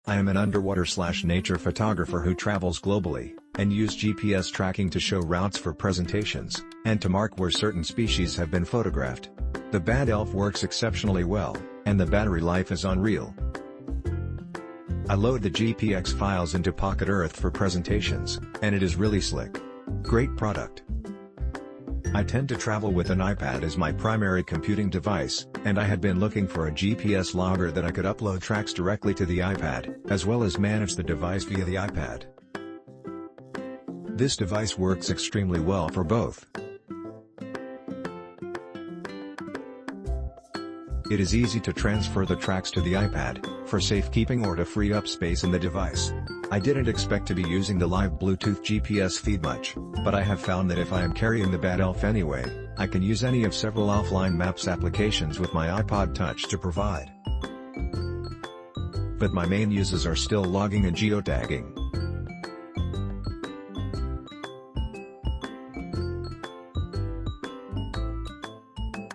I am an underwater/nature photographer who travels globally, and use GPS tracking to show routes for presentations, and to mark where certain species have been photographed. The Bad Elf works exceptionally well, and the battery life is unreal. I load the GPX files into Pocket Earth for presentations, and it is really slick. Great product. I tend to travel with an iPad as my primary computing device, and I had been looking for a GPS logger that I could upload tracks directly to the iPad, as well as manage the device via the iPad. This device works extremely well for both. It is easy to transfer the tracks to the iPad, for safekeeping or to free up space in the device. I didn't expect to be using the live Bluetooth GPS feed much, but I have found that if I am carrying the Bad Elf anyway, I can use any of several offline maps applications with my iPod Touch to provide. But my main uses are still logging and geotagging.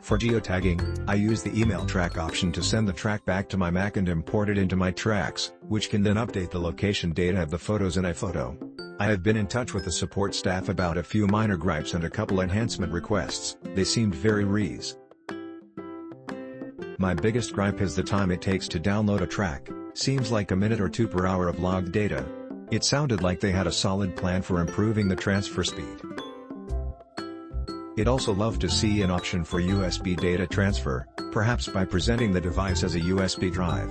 For geotagging, I use the email track option to send the track back to my Mac and import it into my tracks, which can then update the location data of the photos in iPhoto. I have been in touch with the support staff about a few minor gripes and a couple enhancement requests. They seemed very reasonable. My biggest gripe is the time it takes to download a track. Seems like a minute or two per hour of logged data. It sounded like they had a solid plan for improving the transfer speed. I'd also love to see an option for USB data transfer, perhaps by presenting the device as a USB drive.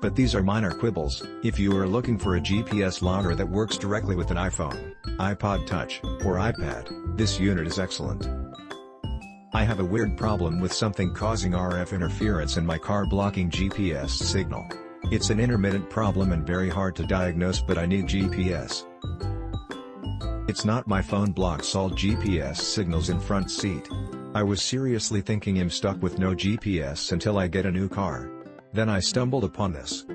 But these are minor quibbles. If you are looking for a GPS logger that works directly with an iPhone, iPod Touch, or iPad, this unit is excellent. I have a weird problem with something causing RF interference in my car blocking GPS signal. It's an intermittent problem and very hard to diagnose, but I need GPS. It's not my phone blocks all GPS signals in front seat. I was seriously thinking I'm stuck with no GPS until I get a new car. Then I stumbled upon this.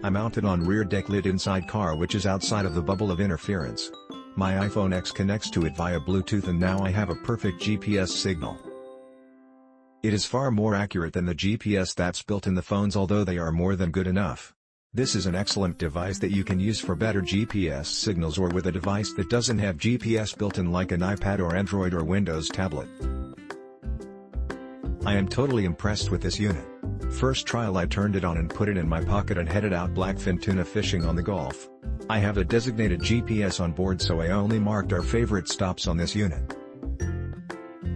I mounted on rear deck lid inside car, which is outside of the bubble of interference. My iPhone X connects to it via Bluetooth and now I have a perfect GPS signal. It is far more accurate than the GPS that's built in the phones, although they are more than good enough. This is an excellent device that you can use for better GPS signals or with a device that doesn't have GPS built in, like an iPad or Android or Windows tablet. I am totally impressed with this unit. First trial I turned it on and put it in my pocket and headed out blackfin tuna fishing on the Gulf. I have a designated GPS on board, so I only marked our favorite stops on this unit.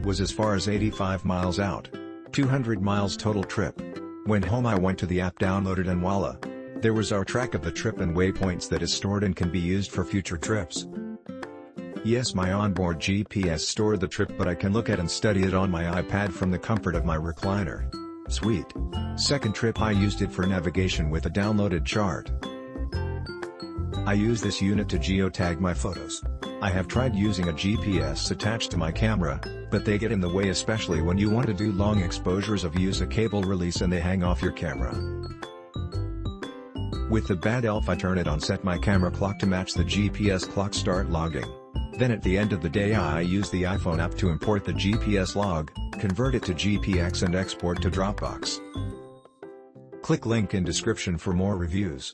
Was as far as 85 miles out. 200 miles total trip. When home I went to the app, downloaded, and voila! There was our track of the trip and waypoints that is stored and can be used for future trips. Yes, my onboard GPS stored the trip, but I can look at and study it on my iPad from the comfort of my recliner. Sweet. Second trip I used it for navigation with a downloaded chart. I use this unit to geotag my photos. I have tried using a GPS attached to my camera, but they get in the way, especially when you want to do long exposures of use a cable release and they hang off your camera. With the Bad Elf I turn it on, set my camera clock to match the GPS clock, start logging. Then at the end of the day I use the iPhone app to import the GPS log, convert it to GPX and export to Dropbox. Click link in description for more reviews.